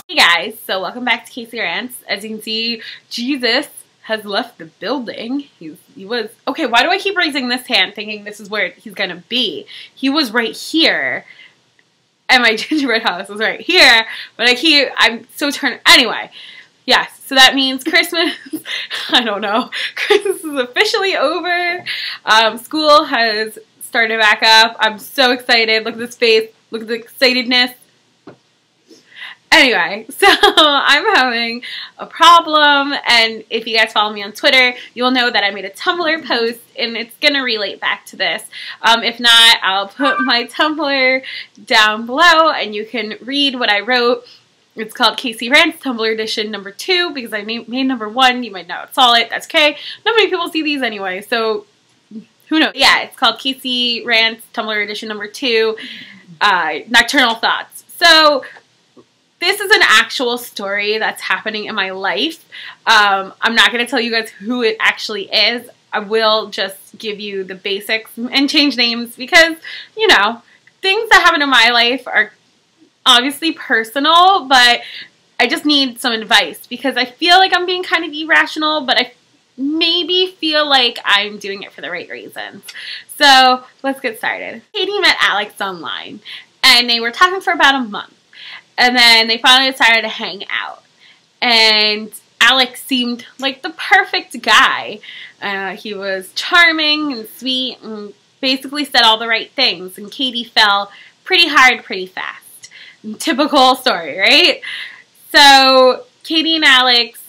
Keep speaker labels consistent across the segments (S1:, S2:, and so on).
S1: Hey guys, so welcome back to KCRANTS. As you can see, Jesus has left the building. He was, okay, why do I keep raising this hand thinking this is where he's gonna be? He was right here, and my gingerbread house was right here, but I'm so turned, anyway. Yes, so that means Christmas, I don't know, Christmas is officially over. School has started back up. I'm so excited. Look at this face. Look at the excitedness. Anyway, so I'm having a problem, and if you guys follow me on Twitter, you'll know that I made a Tumblr post, and it's going to relate back to this. If not, I'll put my Tumblr down below, and you can read what I wrote. It's called KCRANTS Tumblr Edition number 2, because I made number 1. You might not saw it. That's okay. Not many people see these anyway, so who knows? Yeah, it's called KCRANTS Tumblr Edition number 2, Nocturnal Thoughts. So this is an actual story that's happening in my life. I'm not going to tell you guys who it actually is. I will just give you the basics and change names because, you know, things that happen in my life are obviously personal, but I just need some advice because I feel like I'm being kind of irrational, but I maybe feel like I'm doing it for the right reasons. So let's get started. Katie met Alex online, and they were talking for about a month. And then they finally decided to hang out. And Alex seemed like the perfect guy. He was charming and sweet and basically said all the right things. And Katie fell pretty hard pretty fast. Typical story, right? So Katie and Alex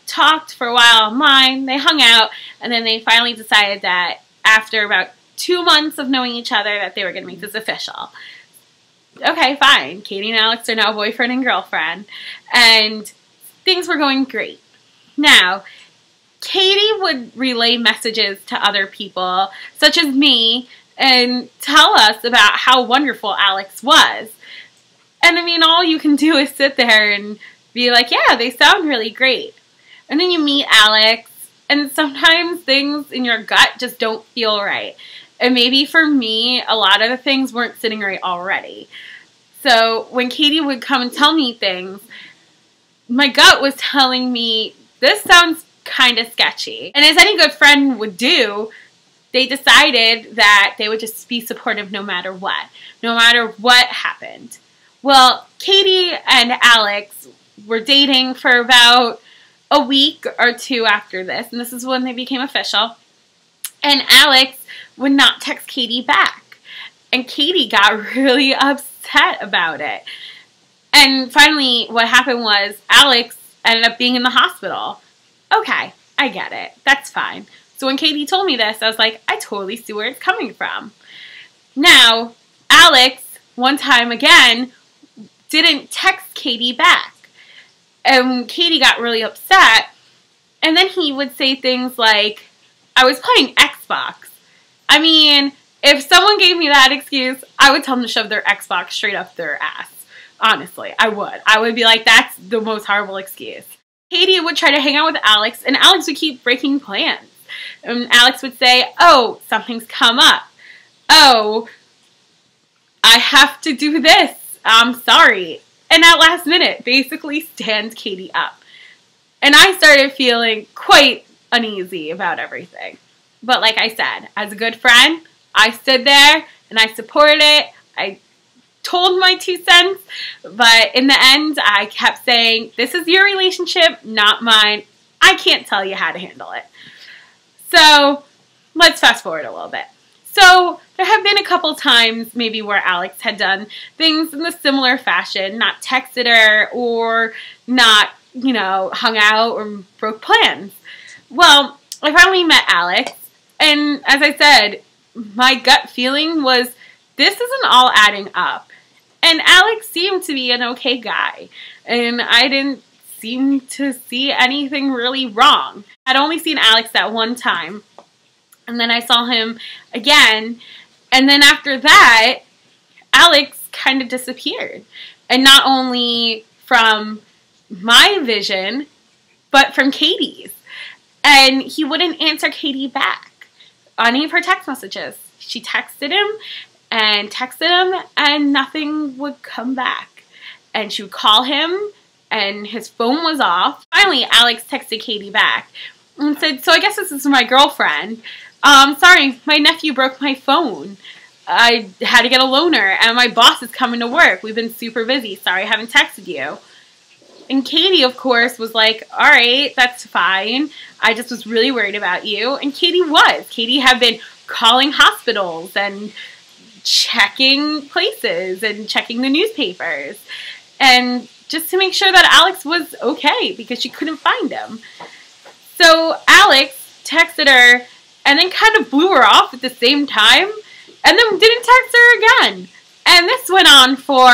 S1: talked for a while online. They hung out. And then they finally decided that after about 2 months of knowing each other that they were going to make this official. Okay, fine. Katie and Alex are now boyfriend and girlfriend, and things were going great. Now, Katie would relay messages to other people, such as me, and tell us about how wonderful Alex was. And I mean, all you can do is sit there and be like, yeah, they sound really great. And then you meet Alex, and sometimes things in your gut just don't feel right. And maybe for me, a lot of the things weren't sitting right already. So when Katie would come and tell me things, my gut was telling me, this sounds kind of sketchy. And as any good friend would do, they decided that they would just be supportive no matter what happened. Well, Katie and Alex were dating for about a week or 2 after this, and this is when they became official. And Alex would not text Katie back. And Katie got really upset about it. And finally, what happened was Alex ended up being in the hospital. Okay, I get it. That's fine. So when Katie told me this, I was like, I totally see where it's coming from. Now, Alex, one time again, didn't text Katie back. And Katie got really upset. And then he would say things like, I was playing Xbox. I mean, if someone gave me that excuse, I would tell them to shove their Xbox straight up their ass. Honestly, I would. I would be like, that's the most horrible excuse. Katie would try to hang out with Alex, and Alex would keep breaking plans. And Alex would say, oh, something's come up. Oh, I have to do this. I'm sorry. And at last minute, basically stands Katie up. And I started feeling quite uneasy about everything. But like I said, as a good friend, I stood there and I supported it. I told my 2 cents, but in the end, I kept saying, this is your relationship, not mine. I can't tell you how to handle it. So let's fast forward a little bit. So there have been a couple times maybe where Alex had done things in a similar fashion, not texted her or not, you know, hung out or broke plans. Well, I finally met Alex. And as I said, my gut feeling was this isn't all adding up. And Alex seemed to be an okay guy. And I didn't seem to see anything really wrong. I'd only seen Alex that one time. And then I saw him again. And then after that, Alex kind of disappeared. And not only from my vision, but from Katie's. And he wouldn't answer Katie back on any of her text messages. She texted him, and texted him, and nothing would come back. And she would call him, and his phone was off. Finally, Alex texted Katie back and said, so I guess this is my girlfriend. Sorry, my nephew broke my phone. I had to get a loaner, and my boss is coming to work. We've been super busy. Sorry, I haven't texted you. And Katie, of course, was like, all right, that's fine. I just was really worried about you. And Katie was. Katie had been calling hospitals and checking places and checking the newspapers. And just to make sure that Alex was okay because she couldn't find him. So Alex texted her and then kind of blew her off at the same time and then didn't text her again. And this went on for,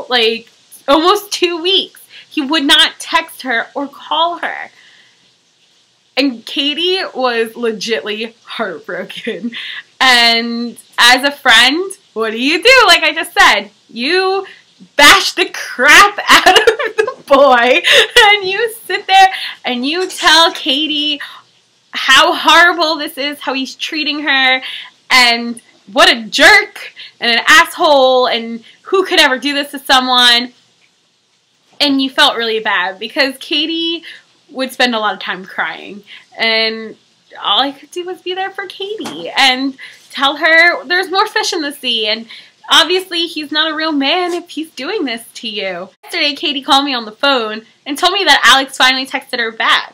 S1: like almost 2 weeks. He would not text her or call her. And Katie was legitly heartbroken. And as a friend, what do? Like I just said, you bash the crap out of the boy, and you sit there and you tell Katie how horrible this is, how he's treating her, and what a jerk and an asshole, and who could ever do this to someone. And you felt really bad because Katie would spend a lot of time crying, and all I could do was be there for Katie and tell her there's more fish in the sea, and obviously, he's not a real man if he's doing this to you. Yesterday, Katie called me on the phone and told me that Alex finally texted her back.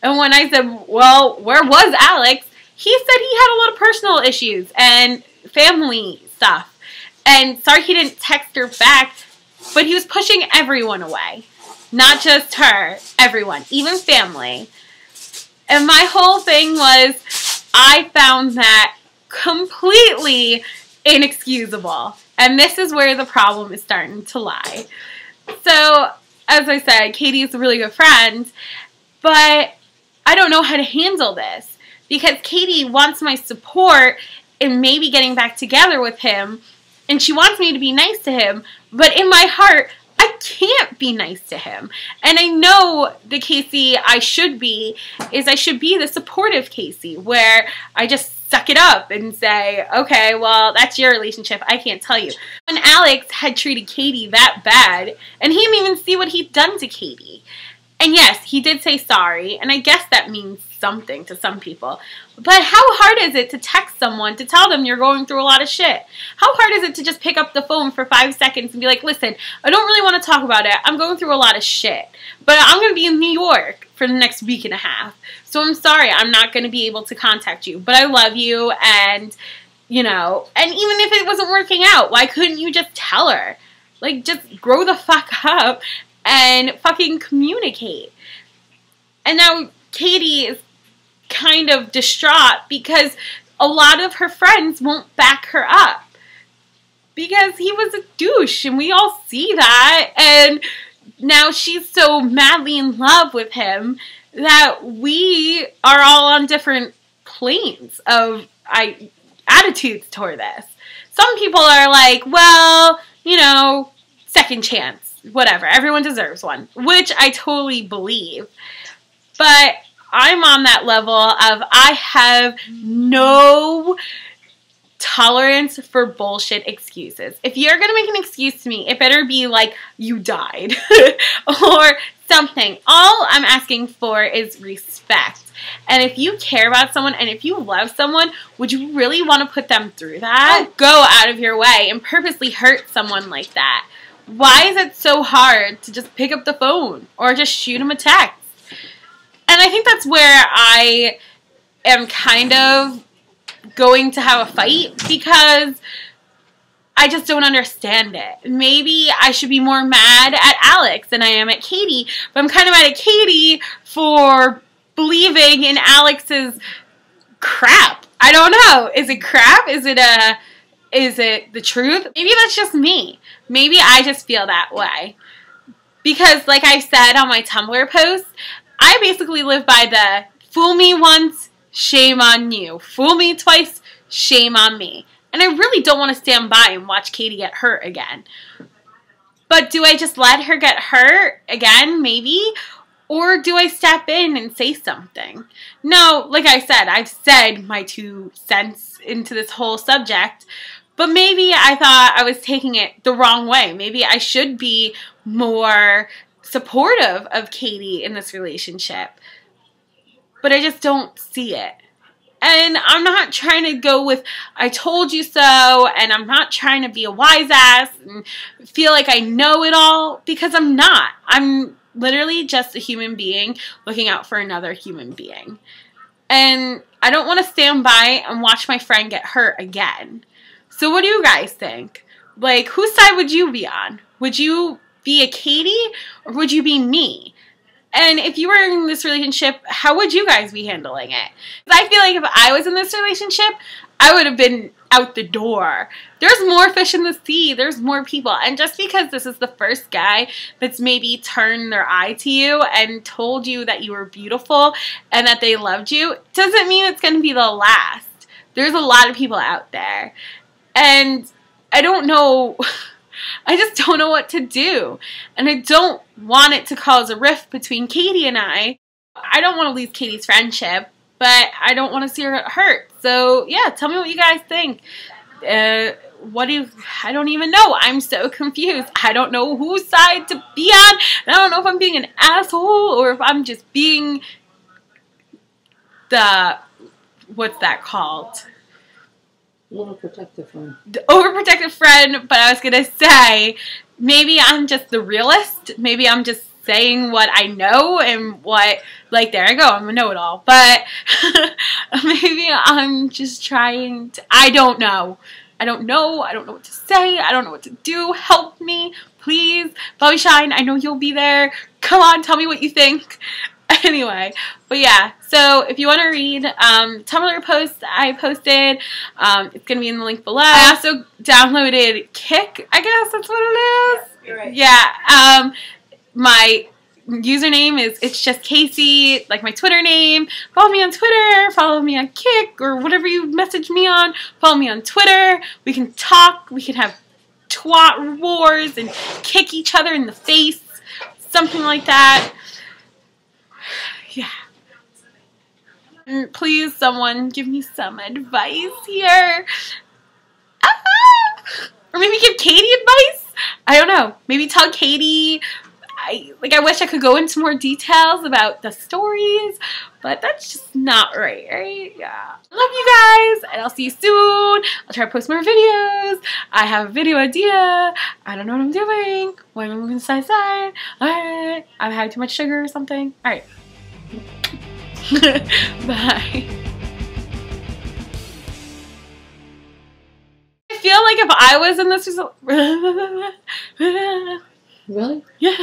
S1: And when I said, well, where was Alex? He said he had a lot of personal issues and family stuff. And sorry he didn't text her back, but he was pushing everyone away. Not just her, everyone, even family. And my whole thing was, I found that completely inexcusable. And this is where the problem is starting to lie. So, as I said, Katie is a really good friend, but I don't know how to handle this because Katie wants my support in maybe getting back together with him, and she wants me to be nice to him, but in my heart, I can't be nice to him. And I know the Casey I should be the supportive Casey, where I just suck it up and say, okay, well, that's your relationship. I can't tell you. When Alex had treated Katie that bad, and he didn't even see what he'd done to Katie. And yes, he did say sorry, and I guess that means something to some people. But how hard is it to text someone to tell them you're going through a lot of shit? How hard is it to just pick up the phone for 5 seconds and be like, listen, I don't really want to talk about it. I'm going through a lot of shit. But I'm going to be in New York for the next week and a half. So I'm sorry, I'm not going to be able to contact you. But I love you, and, you know, and even if it wasn't working out, why couldn't you just tell her? Like, just grow the fuck up and fucking communicate. And now Katie is kind of distraught because a lot of her friends won't back her up because he was a douche, and we all see that. And now she's so madly in love with him that we are all on different planes of attitudes toward this. Some people are like, well, you know, second chance, whatever. Everyone deserves one, which I totally believe. But I'm on that level of I have no tolerance for bullshit excuses. If you're going to make an excuse to me, it better be like you died or something. All I'm asking for is respect. And if you care about someone and if you love someone, would you really want to put them through that? Don't go out of your way and purposely hurt someone like that. Why is it so hard to just pick up the phone or just shoot them a text? And I think that's where I am kind of going to have a fight because I just don't understand it. Maybe I should be more mad at Alex than I am at Katie, but I'm kind of mad at Katie for believing in Alex's crap. I don't know. Is it crap? Is it the truth? Maybe that's just me. Maybe I just feel that way. Because like I said on my Tumblr post, I basically live by the fool me once, shame on you. Fool me twice, shame on me. And I really don't want to stand by and watch Katie get hurt again. But do I just let her get hurt again, maybe? Or do I step in and say something? No, like I said, I've said my 2 cents into this whole subject. But maybe I thought I was taking it the wrong way. Maybe I should be more supportive of Katie in this relationship. But I just don't see it. And I'm not trying to go with, I told you so, and I'm not trying to be a wise ass and feel like I know it all, because I'm not. I'm literally just a human being looking out for another human being. And I don't want to stand by and watch my friend get hurt again. So what do you guys think? Like, whose side would you be on? Would you be a Katie or would you be me? And if you were in this relationship, how would you guys be handling it? Because I feel like if I was in this relationship, I would have been out the door. There's more fish in the sea. There's more people. And just because this is the first guy that's maybe turned their eye to you and told you that you were beautiful and that they loved you, doesn't mean it's going to be the last. There's a lot of people out there. And I don't know... I just don't know what to do. And I don't want it to cause a rift between Katie and I. I don't want to lose Katie's friendship, but I don't want to see her get hurt. So, yeah, tell me what you guys think. I don't even know. I'm so confused. I don't know whose side to be on. And I don't know if I'm being an asshole or if I'm just being the, what's that called?
S2: Overprotective friend.
S1: The overprotective friend, but I was going to say, maybe I'm just the realist. Maybe I'm just saying what I know and what, like, there I go, I'm a know-it-all. But maybe I'm just trying to, I don't know. I don't know what to say. I don't know what to do. Help me, please. Bobby Shine, I know you'll be there. Come on, tell me what you think. Anyway, but yeah, so if you want to read Tumblr posts I posted, it's going to be in the link below. I also downloaded Kik, I guess that's what it is.
S2: You're right.
S1: Yeah, my username is It's Just Casey, like my Twitter name. Follow me on Twitter, follow me on Kik, or whatever you message me on. Follow me on Twitter. We can talk, we can have twat wars and kick each other in the face, something like that. Yeah. And please, someone give me some advice here. Or maybe give Katie advice? I don't know. Maybe tell Katie. I wish I could go into more details about the stories, but that's just not right? Yeah. Love you guys, and I'll see you soon. I'll try to post more videos. I have a video idea. I don't know what I'm doing. Why am I moving side to side? Alright. I've had too much sugar or something. Alright. Bye. I feel like if I was in this
S2: Really?
S1: yeah.